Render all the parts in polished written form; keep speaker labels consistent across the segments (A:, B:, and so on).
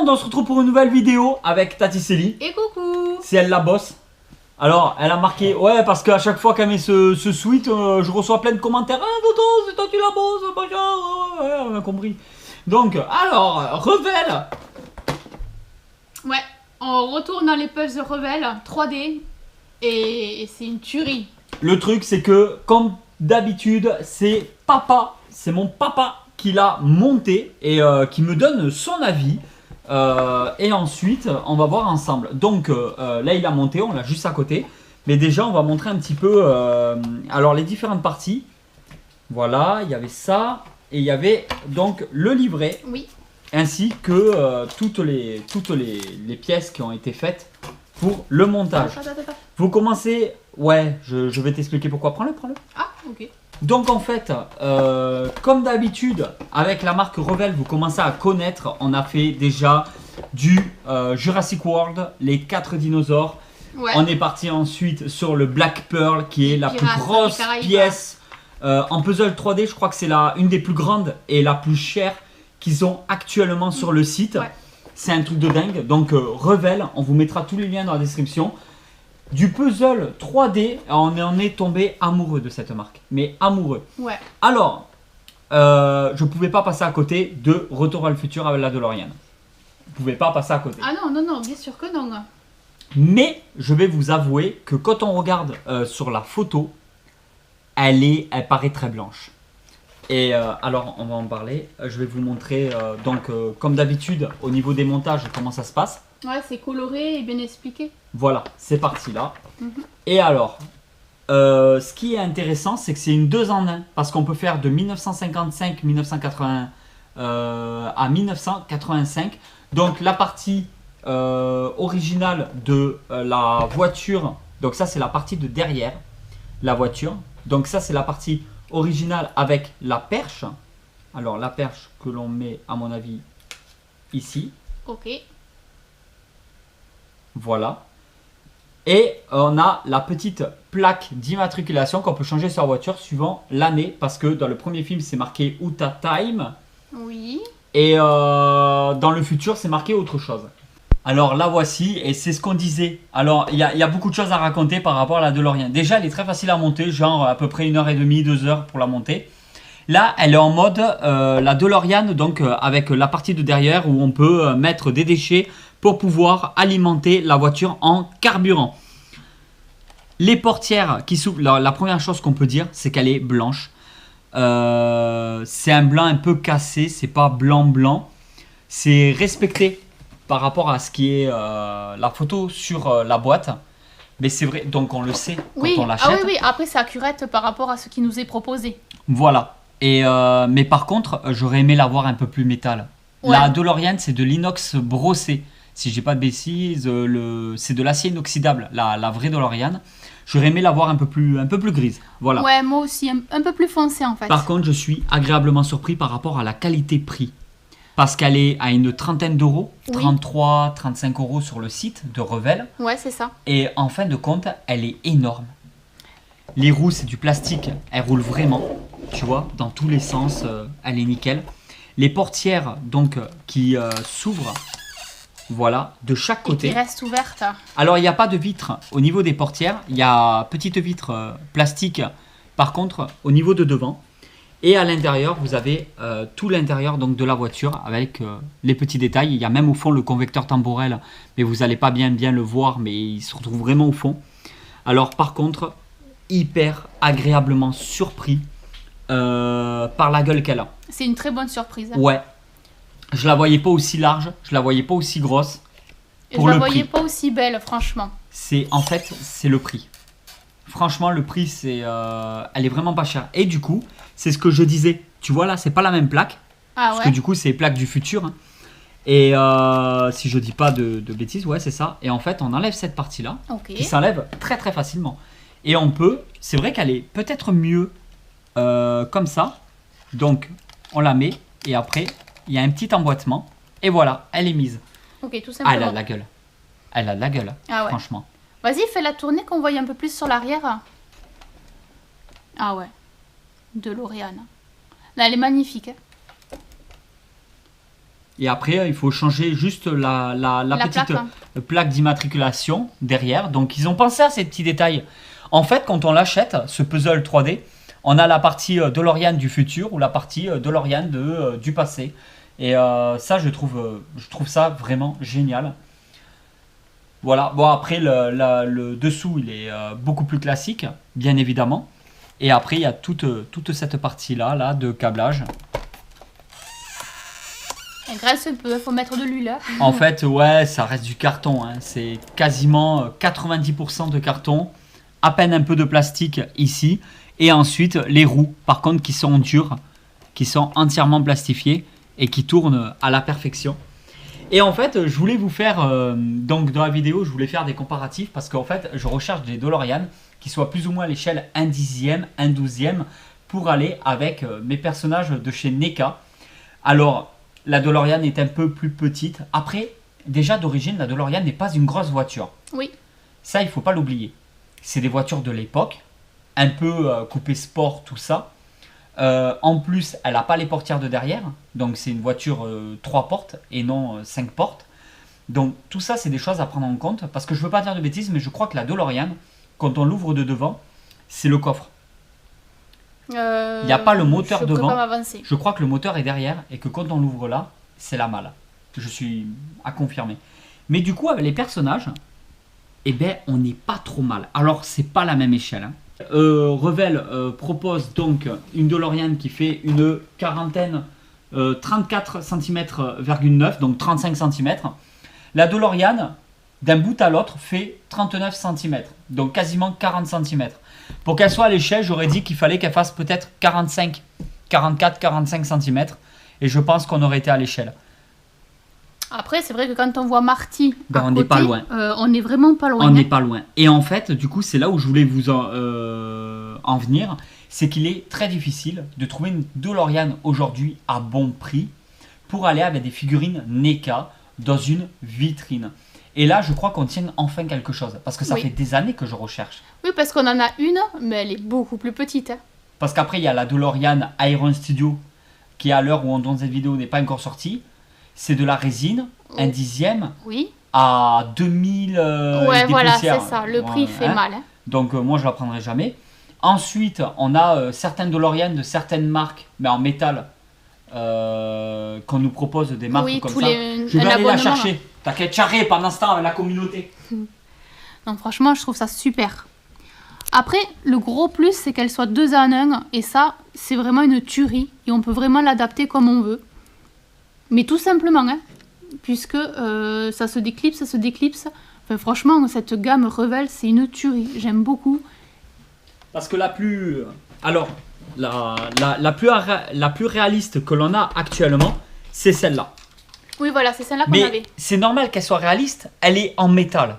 A: on se retrouve pour une nouvelle vidéo avec Tati Célie.
B: Et coucou.
A: C'est elle la boss. Alors, elle a marqué, ouais, parce qu'à chaque fois qu'elle met ce sweat, je reçois plein de commentaires. Ah, Toto, c'est toi qui la boss, machin. Ouais, on a compris. Donc, alors, Revel.
B: Ouais, on retourne dans les puzzles Revel 3D. Et c'est une tuerie.
A: Le truc, c'est que, comme d'habitude, c'est mon papa qui l'a monté et qui me donne son avis. Et ensuite, on va voir ensemble. Donc là, il a monté, on l'a juste à côté. Mais déjà, on va montrer un petit peu alors les différentes parties. Voilà, il y avait ça. Et il y avait donc le livret.
B: Oui.
A: Ainsi que toutes les pièces qui ont été faites pour le montage.
B: Attends.
A: Vous commencez... Ouais, je vais t'expliquer pourquoi. Prends-le.
B: Ah, ok.
A: Donc en fait, comme d'habitude, avec la marque Revel, vous commencez à connaître, on a fait déjà du Jurassic World, les 4 dinosaures.
B: Ouais.
A: On est parti ensuite sur le Black Pearl, qui est la plus
B: Pirates
A: grosse
B: des Caraïbes.
A: pièce en puzzle 3D. Je crois que c'est une des plus grandes et la plus chère qu'ils ont actuellement sur le site.
B: Ouais.
A: C'est un truc de dingue. Donc Revel, on vous mettra tous les liens dans la description. Du puzzle 3D, on en est tombé amoureux de cette marque. Mais amoureux.
B: Ouais.
A: Alors, je pouvais pas passer à côté de Retour vers le futur avec la DeLorean. Je pouvais pas passer à côté.
B: Ah non, bien sûr que non.
A: Mais je vais vous avouer que quand on regarde sur la photo, elle paraît très blanche. Et alors, on va en parler. Je vais vous montrer, donc, comme d'habitude, au niveau des montages, comment ça se passe.
B: Ouais, c'est coloré et bien expliqué.
A: Voilà, c'est parti là.
B: Mhm.
A: Et alors, ce qui est intéressant, c'est que c'est une 2 en 1. Parce qu'on peut faire de 1955-1980 à 1985. Donc la partie originale de la voiture. Donc ça, c'est la partie de derrière la voiture. Donc ça, c'est la partie originale avec la perche. Alors la perche que l'on met, à mon avis, ici.
B: Ok.
A: Voilà. Et on a la petite plaque d'immatriculation qu'on peut changer sur la voiture suivant l'année. Parce que dans le premier film, c'est marqué Utah Time.
B: Oui.
A: Et dans le futur, c'est marqué autre chose. Alors la voici, et c'est ce qu'on disait. Alors, il y a beaucoup de choses à raconter par rapport à la DeLorean. Déjà, elle est très facile à monter, genre à peu près 1h30, 2 heures pour la monter. Là, elle est en mode la DeLorean, donc avec la partie de derrière où on peut mettre des déchets pour pouvoir alimenter la voiture en carburant. Les portières qui s'ouvrent, la première chose qu'on peut dire, c'est qu'elle est blanche. C'est un blanc un peu cassé, c'est pas blanc. C'est respecté par rapport à ce qui est la photo sur la boîte. Mais c'est vrai, donc on le sait quand
B: Oui.
A: on l'achète.
B: Ah oui, après c'est accurate par rapport à ce qui nous est proposé.
A: Voilà. Et mais par contre, j'aurais aimé l'avoir un peu plus métal.
B: Ouais.
A: La DeLorean, c'est de l'inox brossé. Si j'ai pas de bêtises, c'est de l'acier inoxydable. La vraie DeLorean. J'aurais aimé l'avoir un peu plus grise. Voilà.
B: Ouais, moi aussi, un peu plus foncé en fait.
A: Par contre, je suis agréablement surpris par rapport à la qualité-prix. Parce qu'elle est à une trentaine d'euros,
B: Oui.
A: 33, 35 euros sur le site de Revel.
B: Ouais, c'est ça.
A: Et en fin de compte, elle est énorme. Les roues, c'est du plastique. Elle roule vraiment, tu vois, dans tous les sens. Elle est nickel. Les portières, donc, qui s'ouvrent, voilà, de chaque
B: Et
A: côté.
B: qui reste ouverte.
A: Alors, il n'y a pas de vitre au niveau des portières. Il y a petite vitre plastique, par contre, au niveau de devant. Et à l'intérieur, vous avez tout l'intérieur donc de la voiture avec les petits détails. Il y a même au fond le convecteur temporel, mais vous n'allez pas bien le voir, mais il se retrouve vraiment au fond. Alors par contre, hyper agréablement surpris par la gueule qu'elle a.
B: C'est une très bonne surprise.
A: Ouais, je la voyais pas aussi large, je la voyais pas aussi grosse.
B: Et
A: Pour
B: je la
A: le
B: voyais
A: prix.
B: pas aussi belle, franchement.
A: C'est le prix. Franchement, le prix, elle est vraiment pas chère. Et du coup, c'est ce que je disais. Tu vois là, c'est pas la même plaque.
B: Ah
A: Parce
B: ouais.
A: que du coup, c'est les plaques du futur. Hein. Et si je dis pas de bêtises, ouais, c'est ça. Et en fait, on enlève cette partie-là,
B: Ok.
A: qui s'enlève très très facilement. Et on peut, c'est vrai qu'elle est peut-être mieux comme ça. Donc, on la met. Et après, il y a un petit emboîtement. Et voilà, elle est mise.
B: Ok, tout
A: Ah,
B: simplement.
A: elle a de la gueule. Elle a de la gueule,
B: Ah ouais.
A: franchement.
B: Vas-y, fais la tournée qu'on voit un peu plus sur l'arrière. Ah ouais. DeLorean. Là, elle est magnifique. Hein.
A: Et après, il faut changer juste la petite
B: plaque, hein.
A: plaque d'immatriculation derrière. Donc, ils ont pensé à ces petits détails. En fait, quand on l'achète, ce puzzle 3D, on a la partie DeLorean du futur ou la partie DeLorean du passé. Et ça, je trouve ça vraiment génial. Voilà. Bon, après, le dessous, il est beaucoup plus classique, bien évidemment. Et après, il y a toute cette partie-là là, de câblage.
B: Elle graisse un peu, il faut mettre de l'huile.
A: En fait, ouais, ça reste du carton. Hein. C'est quasiment 90% de carton. À peine un peu de plastique ici. Et ensuite, les roues, par contre, qui sont dures, qui sont entièrement plastifiées et qui tournent à la perfection. Et en fait, je voulais vous faire, donc dans la vidéo, je voulais faire des comparatifs parce qu'en fait, je recherche des DeLorean qui soient plus ou moins à l'échelle 1/10, 1/12 pour aller avec mes personnages de chez NECA. Alors, la DeLorean est un peu plus petite. Après, déjà d'origine, la DeLorean n'est pas une grosse voiture.
B: Oui.
A: Ça, il ne faut pas l'oublier. C'est des voitures de l'époque, un peu coupé sport, tout ça. En plus, elle n'a pas les portières de derrière. Donc, c'est une voiture 3 portes et non 5 portes. Donc, tout ça, c'est des choses à prendre en compte. Parce que je ne veux pas dire de bêtises, mais je crois que la DeLorean, quand on l'ouvre de devant, c'est le coffre. Il n'y a pas le moteur devant. Je crois que le moteur est derrière et que quand on l'ouvre là, c'est la malle. Je suis à confirmer. Mais du coup, avec les personnages, eh ben, on n'est pas trop mal. Alors, c'est pas la même échelle. Hein. Revell propose donc une DeLorean qui fait une quarantaine, 34 cm,9, donc 35 cm. La DeLorean, d'un bout à l'autre, fait 39 cm, donc quasiment 40 cm. Pour qu'elle soit à l'échelle, j'aurais dit qu'il fallait qu'elle fasse peut-être 45, 44, 45 cm. Et je pense qu'on aurait été à l'échelle.
B: Après, c'est vrai que quand on voit Marty,
A: on n'est pas loin.
B: On n'est vraiment pas loin.
A: On n'est pas loin. Et en fait, du coup, c'est là où je voulais vous en venir. C'est qu'il est très difficile de trouver une DeLorean aujourd'hui à bon prix pour aller avec des figurines NECA dans une vitrine. Et là, je crois qu'on tient enfin quelque chose. Parce que ça fait des années que je recherche.
B: Oui, parce qu'on en a une, mais elle est beaucoup plus petite. Hein.
A: Parce qu'après, il y a la DeLorean Iron Studio qui, à l'heure où on tourne cette vidéo, n'est pas encore sortie. C'est de la résine, 1/10 à 2000
B: ouais, voilà, c'est ça. Le prix fait mal. Hein.
A: Donc, moi, je ne la prendrai jamais. Ensuite, on a certaines DeLorean de certaines marques, mais en métal, qu'on nous propose des marques comme ça. Je vais aller la chercher. T'inquiète, charré pendant ce temps avec la communauté.
B: Non, franchement, je trouve ça super. Après, le gros plus, c'est qu'elle soit 2 en 1. Et ça, c'est vraiment une tuerie. Et on peut vraiment l'adapter comme on veut. Mais tout simplement, hein, puisque ça se déclipse, Enfin, franchement, cette gamme Revell, c'est une tuerie. J'aime beaucoup.
A: Parce que la plus réaliste que l'on a actuellement, c'est celle-là.
B: Oui, voilà, c'est celle-là qu'on avait.
A: Mais c'est normal qu'elle soit réaliste. Elle est en métal.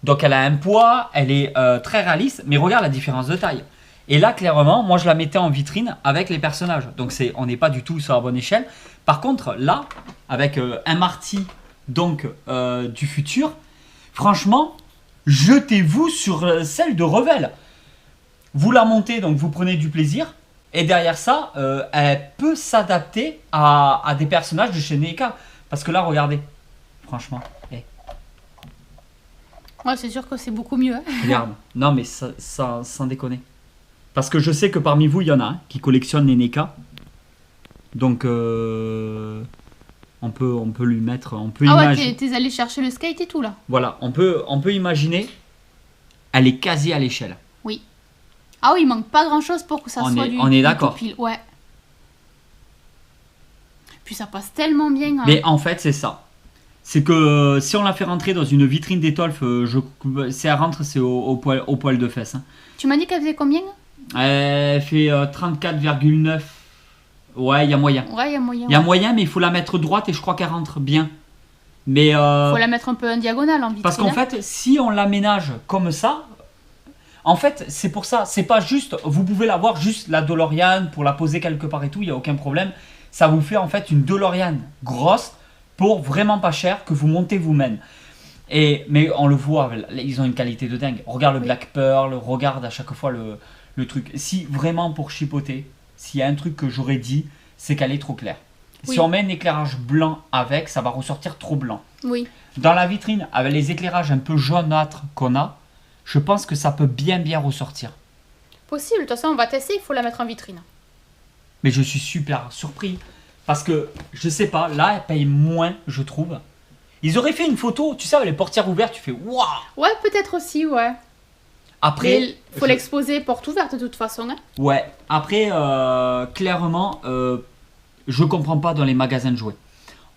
A: Donc elle a un poids, elle est très réaliste. Mais regarde la différence de taille. Et là, clairement, moi, je la mettais en vitrine avec les personnages. Donc, on n'est pas du tout sur la bonne échelle. Par contre, là, avec un Marty donc, du futur, franchement, jetez-vous sur celle de Revell. Vous la montez, donc vous prenez du plaisir. Et derrière ça, elle peut s'adapter à des personnages de chez NECA. Parce que là, regardez, franchement.
B: Ouais, c'est sûr que c'est beaucoup mieux. Hein.
A: Regarde, non mais ça, sans déconner. Parce que je sais que parmi vous, il y en a qui collectionnent les NECA. Donc, on peut lui mettre... On peut
B: ouais, t'es allé chercher le skate et tout, là.
A: Voilà, on peut imaginer... Elle est quasi à l'échelle.
B: Oui. Ah oui, il manque pas grand-chose pour que ça soit du...
A: On est d'accord.
B: Ouais. Puis ça passe tellement bien. Hein.
A: Mais en fait, c'est ça. C'est que si on la fait rentrer dans une vitrine d'étoffe, si elle rentre, c'est au poil de fesse. Hein.
B: Tu m'as dit qu'elle faisait combien?
A: Elle fait 34,9. Ouais, il y a moyen.
B: Ouais, il y a moyen.
A: Il y a moyen, mais il faut la mettre droite et je crois qu'elle rentre bien. Mais
B: faut la mettre un peu en diagonale en vitrine.
A: Parce qu'en fait, si on l'aménage comme ça, en fait, c'est pour ça. C'est pas juste. Vous pouvez l'avoir juste la DeLorean pour la poser quelque part et tout, il n'y a aucun problème. Ça vous fait en fait une DeLorean grosse pour vraiment pas cher que vous montez vous-même. Mais on le voit, ils ont une qualité de dingue. Regarde le Black Pearl, regarde à chaque fois le truc. Si vraiment pour chipoter, s'il y a un truc que j'aurais dit, c'est qu'elle est trop claire.
B: Oui.
A: Si on met un éclairage blanc avec, ça va ressortir trop blanc.
B: Oui.
A: Dans la vitrine, avec les éclairages un peu jaunâtres qu'on a, je pense que ça peut bien ressortir.
B: Possible. De toute façon, on va tester. Il faut la mettre en vitrine.
A: Mais je suis super surpris. Parce que, je sais pas, là, elle paye moins, je trouve. Ils auraient fait une photo, tu sais, avec les portières ouvertes, tu fais waouh.
B: Ouais, peut-être aussi, ouais.
A: Après,
B: Mais faut l'exposer porte ouverte de toute façon. Hein.
A: ouais. Après, clairement, je comprends pas dans les magasins de jouets.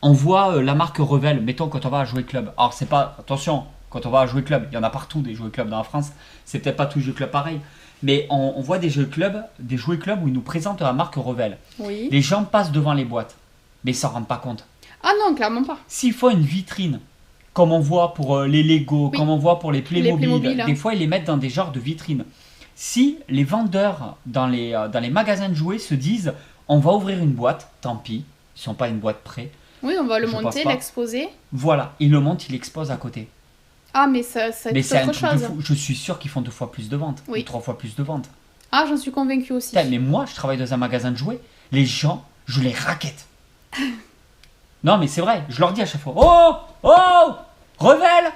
A: On voit la marque Revell, mettons quand on va à Jouet Club. Alors c'est pas, attention, quand on va à Jouet Club, il y en a partout des Jouet Club dans la France. C'est peut-être pas tous les Jouet Club pareil. Mais on voit des Jouet Club où ils nous présentent la marque Revell.
B: Oui.
A: Les gens passent devant les boîtes, mais ils s'en rendent pas compte.
B: Ah non, clairement pas.
A: S'il faut une vitrine, comme on voit pour les Lego,
B: Oui.
A: comme on voit pour les Playmobil,
B: Playmobil, hein.
A: des fois ils les mettent dans des genres de vitrines. Si les vendeurs dans les magasins de jouets se disent on va ouvrir une boîte, tant pis, ils sont pas une boîte près.
B: Oui, on va le
A: Je pense
B: monter,
A: pas.
B: l'exposer.
A: Voilà, ils le montent, ils l'exposent à côté.
B: Ah, mais ça
A: Mais
B: c'est
A: c'est un
B: autre
A: truc de
B: chose.
A: fou. Je suis sûr qu'ils font 2 fois plus de ventes,
B: Oui.
A: ou 3 fois plus de ventes.
B: Ah, j'en suis convaincue aussi.
A: Putain, mais moi, je travaille dans un magasin de jouets, les gens, je les raquette. Non, mais c'est vrai, je leur dis à chaque fois oh, oh, Revell,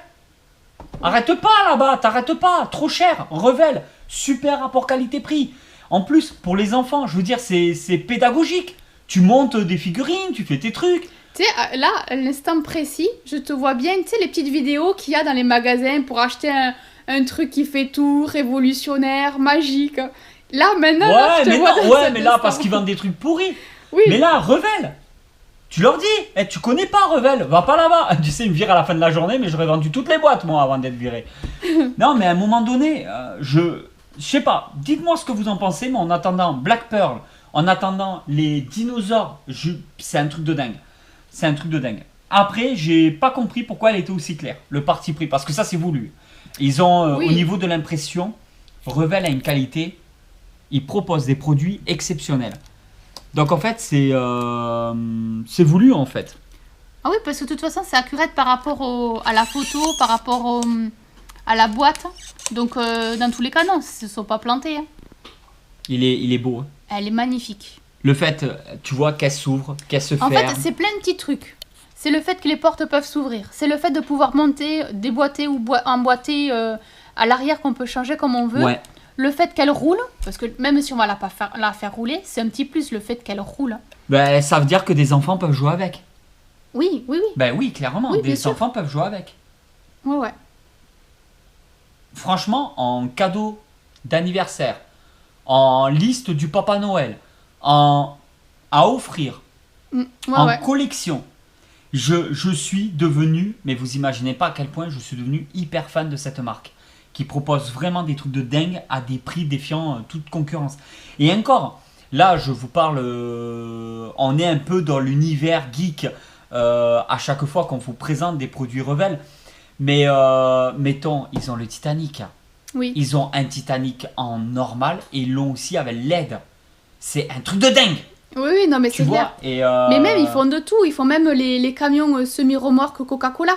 A: arrête pas là-bas, t'arrêtes pas, trop cher, Revell, super rapport qualité-prix. En plus, pour les enfants, je veux dire, c'est pédagogique. Tu montes des figurines, tu fais tes trucs.
B: Tu sais, là, à l'instant précis, je te vois bien, tu sais, les petites vidéos qu'il y a dans les magasins pour acheter un truc qui fait tout, révolutionnaire, magique. Là, maintenant, là, je te vois dans cet
A: mais là,
B: instant.
A: parce qu'ils vendent des trucs pourris.
B: Oui,
A: Mais là, Revell, tu leur dis, tu connais pas Revell, va pas là-bas. Tu sais, ils me virent à la fin de la journée, mais j'aurais vendu toutes les boîtes, moi, avant d'être viré. Non, mais à un moment donné, je sais pas, dites-moi ce que vous en pensez, mais en attendant Black Pearl, en attendant les dinosaures, c'est un truc de dingue. C'est un truc de dingue. Après, j'ai pas compris pourquoi elle était aussi claire, le parti pris, parce que ça, c'est voulu. Ils ont,
B: Oui.
A: au niveau de l'impression, Revell a une qualité, ils proposent des produits exceptionnels. Donc en fait, c'est voulu en fait.
B: Ah oui, parce que de toute façon, c'est accurate par rapport à la photo, par rapport à la boîte. Donc, dans tous les cas, non, ils se sont pas plantés. Hein.
A: Il est beau. Hein.
B: Elle est magnifique.
A: Le fait, tu vois, qu'elle s'ouvre, qu'elle se
B: En
A: ferme.
B: fait, c'est plein de petits trucs. C'est le fait que les portes peuvent s'ouvrir. C'est le fait de pouvoir monter, déboîter ou emboîter à l'arrière qu'on peut changer comme on veut.
A: Ouais.
B: Le fait qu'elle roule, parce que même si on va la faire rouler, c'est un petit plus le fait qu'elle roule.
A: Ben, ça veut dire que des enfants peuvent jouer avec.
B: Oui, oui, oui.
A: Ben oui, clairement,
B: Oui, bien
A: des
B: sûr.
A: enfants peuvent jouer avec.
B: Ouais, ouais.
A: Franchement, en cadeau d'anniversaire, en liste du Papa Noël, à offrir,
B: Mm, ouais,
A: en
B: ouais.
A: collection, je suis devenu, mais vous imaginez pas à quel point je suis devenu hyper fan de cette marque, qui propose vraiment des trucs de dingue à des prix défiant toute concurrence. Et encore, là je vous parle, on est un peu dans l'univers geek à chaque fois qu'on vous présente des produits Revell, mais mettons, ils ont le Titanic.
B: Oui.
A: Ils ont un Titanic en normal et ils l'ont aussi avec LED. C'est un truc de dingue,
B: Oui, oui, non, mais
A: tu
B: c'est
A: vois.
B: clair.
A: Et
B: Mais même, ils font de tout. Ils font même les camions semi-remorques Coca-Cola.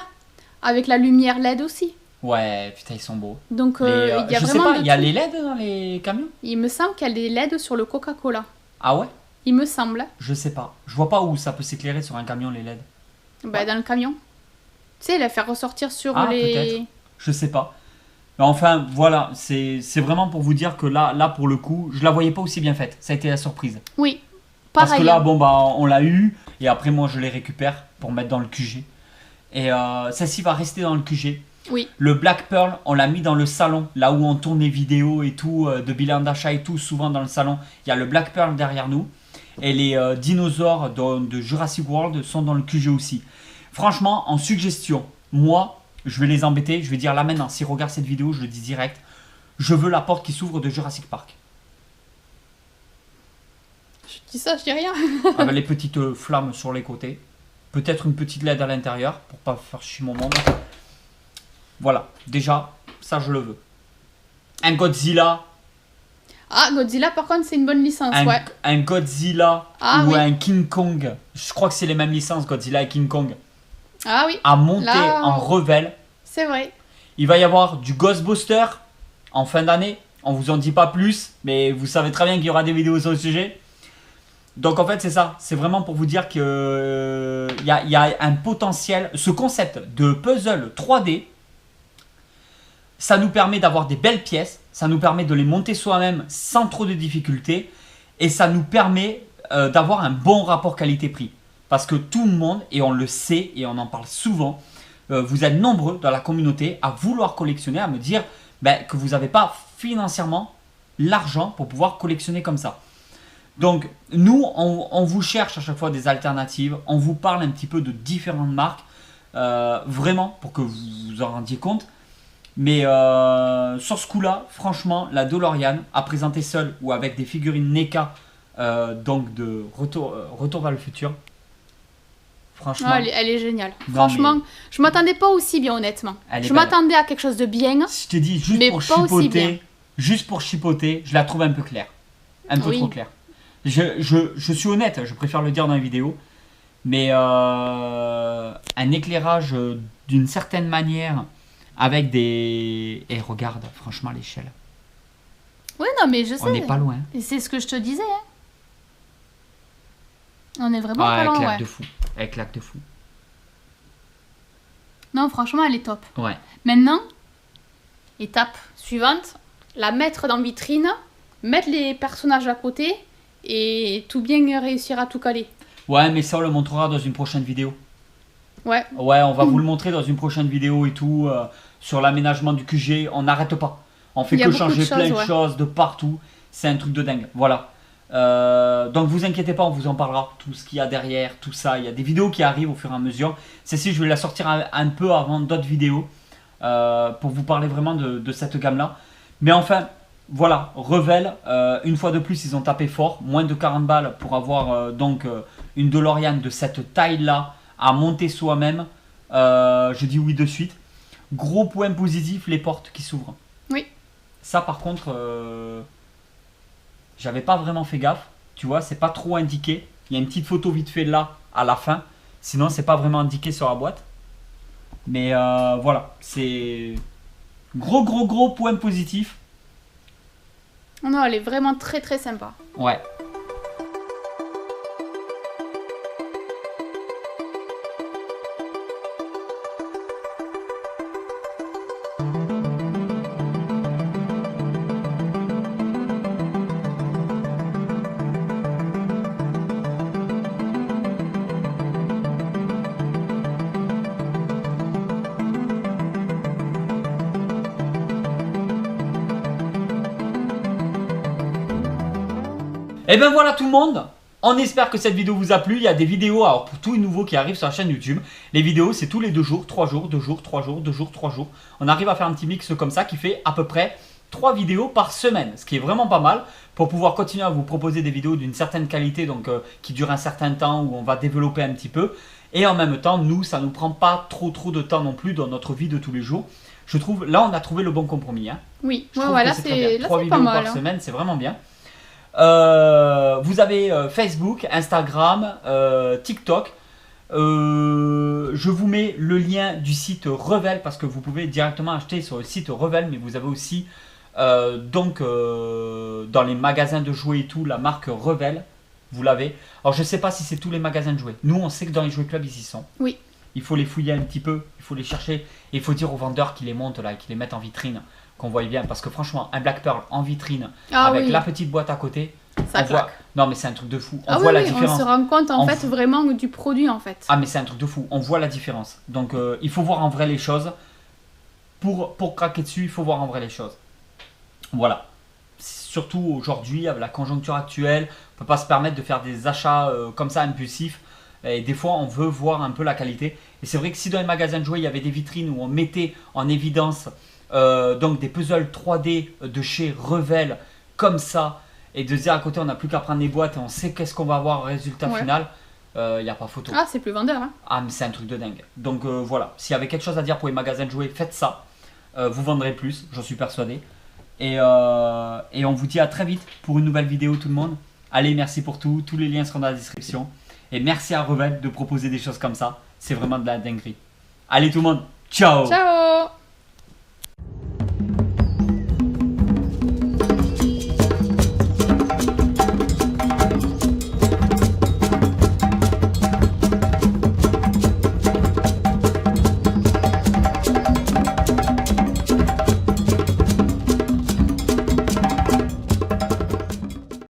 B: Avec la lumière LED aussi.
A: Ouais, putain, ils sont beaux.
B: Donc,
A: Mais,
B: il y a
A: je sais
B: vraiment
A: pas,
B: de
A: il y a
B: tout.
A: les LED dans les camions?
B: Il me semble qu'il y a des LED sur le Coca-Cola.
A: Ah ouais?
B: Il me semble.
A: Je sais pas. Je vois pas où ça peut s'éclairer sur un camion les LED.
B: Bah, dans le camion. Tu sais, la faire ressortir sur
A: Ah,
B: les...
A: peut-être. Je sais pas. Mais enfin, voilà, c'est vraiment pour vous dire que là, pour le coup, je la voyais pas aussi bien faite. Ça a été la surprise.
B: Oui,
A: Parce
B: pareil.
A: que là,
B: hein.
A: bon, bah, on l'a eu, et après, moi, je les récupère pour mettre dans le QG. Et celle-ci va rester dans le QG.
B: Oui,
A: Le Black Pearl, on l'a mis dans le salon, là où on tourne les vidéos et tout, de bilan d'achat et tout, souvent dans le salon. Il y a le Black Pearl derrière nous. Et les dinosaures de Jurassic World sont dans le QG aussi. Franchement, en suggestion, moi, je vais les embêter. Je vais dire là maintenant, s'ils regardent cette vidéo, je le dis direct. Je veux la porte qui s'ouvre de Jurassic Park.
B: je dis ça, je dis rien.
A: Avec les petites flammes sur les côtés. Peut-être une petite LED à l'intérieur pour pas faire chier mon monde. Voilà, déjà, ça je le veux. Un Godzilla,
B: Ah, Godzilla, par contre, c'est une bonne licence, ouais.
A: un Godzilla
B: Ah,
A: ou
B: oui.
A: un King Kong. Je crois que c'est les mêmes licences, Godzilla et King Kong.
B: Ah oui,
A: À monter
B: Là,
A: en Revell.
B: c'est vrai.
A: Il va y avoir du Ghostbuster en fin d'année. On vous en dit pas plus, mais vous savez très bien qu'il y aura des vidéos sur le sujet. Donc en fait c'est ça, c'est vraiment pour vous dire que il y a un potentiel, ce concept de puzzle 3D, ça nous permet d'avoir des belles pièces, ça nous permet de les monter soi-même sans trop de difficultés, et ça nous permet d'avoir un bon rapport qualité-prix. Parce que tout le monde, et on le sait et on en parle souvent, vous êtes nombreux dans la communauté à vouloir collectionner, à me dire que vous n'avez pas financièrement l'argent pour pouvoir collectionner comme ça. Donc nous, on vous cherche à chaque fois des alternatives, on vous parle un petit peu de différentes marques, vraiment pour que vous vous en rendiez compte. Mais sur ce coup-là, franchement, la DeLorean à présenter seule ou avec des figurines NECA, donc de Retour vers le futur, franchement...
B: Ah, elle est géniale.
A: Non,
B: Franchement,
A: mais-
B: je m'attendais pas aussi bien, honnêtement.
A: Elle est
B: Je
A: belle.
B: m'attendais à quelque chose de bien.
A: Je te dis,
B: Mais pas aussi bien.
A: juste pour chipoter, je la trouve un peu claire. Un peu
B: Oui.
A: trop claire. Je suis honnête, je préfère le dire dans la vidéo. Mais un éclairage d'une certaine manière, avec des... Et regarde, franchement, l'échelle.
B: Oui, non, mais je sais.
A: On n'est pas loin.
B: Et c'est ce que je te disais. Hein. On est vraiment
A: Ah,
B: pas
A: elle
B: loin,
A: claque
B: ouais.
A: de fou. Elle claque de fou.
B: Non, franchement, elle est top.
A: Ouais.
B: Maintenant, étape suivante, la mettre dans vitrine, mettre les personnages à côté et tout bien réussir à tout caler.
A: Ouais, mais ça, on le montrera dans une prochaine vidéo.
B: Ouais,
A: Ouais, on va vous le montrer dans une prochaine vidéo et tout, sur l'aménagement du QG. On n'arrête pas. On fait
B: Il y a
A: que
B: beaucoup de
A: changer plein de
B: choses, ouais.
A: choses de partout. C'est un truc de dingue. Voilà. Donc vous inquiétez pas, on vous en parlera. Tout ce qu'il y a derrière, tout ça. Il y a des vidéos qui arrivent au fur et à mesure. Celle-ci, je vais la sortir un peu avant d'autres vidéos pour vous parler vraiment de cette gamme-là. Mais enfin, voilà, Revell, une fois de plus, ils ont tapé fort. Moins de 40 balles pour avoir une DeLorean de cette taille-là à monter soi-même. Je dis oui de suite. Gros point positif, les portes qui s'ouvrent.
B: oui.
A: Ça par contre, j'avais pas vraiment fait gaffe. Tu vois, c'est pas trop indiqué. Il y a une petite photo vite fait là, à la fin. Sinon, c'est pas vraiment indiqué sur la boîte. Mais voilà, c'est gros point positif.
B: Non, elle est vraiment très très sympa.
A: Ouais. Et ben voilà tout le monde. On espère que cette vidéo vous a plu. Il y a des vidéos, alors pour tous les nouveaux qui arrivent sur la chaîne YouTube, les vidéos c'est tous les 2 jours, 3 jours, 2 jours, 3 jours, 2 jours, 3 jours. On arrive à faire un petit mix comme ça qui fait à peu près 3 vidéos par semaine, ce qui est vraiment pas mal pour pouvoir continuer à vous proposer des vidéos d'une certaine qualité, donc qui durent un certain temps, où on va développer un petit peu. Et en même temps, nous, ça nous prend pas trop de temps non plus dans notre vie de tous les jours. Je trouve, là on a trouvé le bon compromis. Hein.
B: Oui,
A: Je
B: ouais,
A: trouve
B: voilà,
A: que c'est très bien.
B: c'est là,
A: 3
B: c'est pas
A: vidéos
B: mal.
A: par
B: Hein.
A: semaine, c'est vraiment bien. Vous avez Facebook, Instagram, TikTok. Je vous mets le lien du site Revell parce que vous pouvez directement acheter sur le site Revell, mais vous avez aussi dans les magasins de jouets et tout la marque Revell. Vous l'avez. Alors je sais pas si c'est tous les magasins de jouets. Nous on sait que dans les jouets clubs ils y sont.
B: Oui.
A: Il faut les fouiller un petit peu, il faut les chercher et il faut dire aux vendeurs qui les montent là, qui les mettent en vitrine, qu'on voit bien. Parce que franchement, un Black Pearl en vitrine
B: Ah
A: avec
B: oui,
A: la petite boîte à côté,
B: ça
A: on voit.
B: claque.
A: Non mais c'est un truc de fou. On
B: Ah
A: voit
B: oui,
A: la
B: oui,
A: différence.
B: on se rend compte en
A: On
B: fait
A: v-
B: vraiment du produit en fait.
A: Ah mais c'est un truc de fou. On voit la différence. Donc il faut voir en vrai les choses. Pour craquer dessus, il faut voir en vrai les choses. Voilà. Surtout aujourd'hui, avec la conjoncture actuelle, on ne peut pas se permettre de faire des achats comme ça impulsifs. Et des fois, on veut voir un peu la qualité. Et c'est vrai que si dans les magasins de jouets, il y avait des vitrines où on mettait en évidence donc des puzzles 3D de chez Revell comme ça, et de dire à côté, on n'a plus qu'à prendre les boîtes et on sait qu'est-ce qu'on va avoir au résultat
B: Ouais.
A: final, il n'y a pas photo.
B: Ah, c'est plus vendeur. Hein.
A: Ah, mais c'est un truc de dingue. Donc voilà, s'il y avait quelque chose à dire pour les magasins de jouets, faites ça. Vous vendrez plus, j'en suis persuadé. Et on vous dit à très vite pour une nouvelle vidéo tout le monde. Allez, merci pour tout. Tous les liens seront dans la description. Et merci à Revell de proposer des choses comme ça. C'est vraiment de la dinguerie. Allez tout le monde, ciao.
B: Ciao!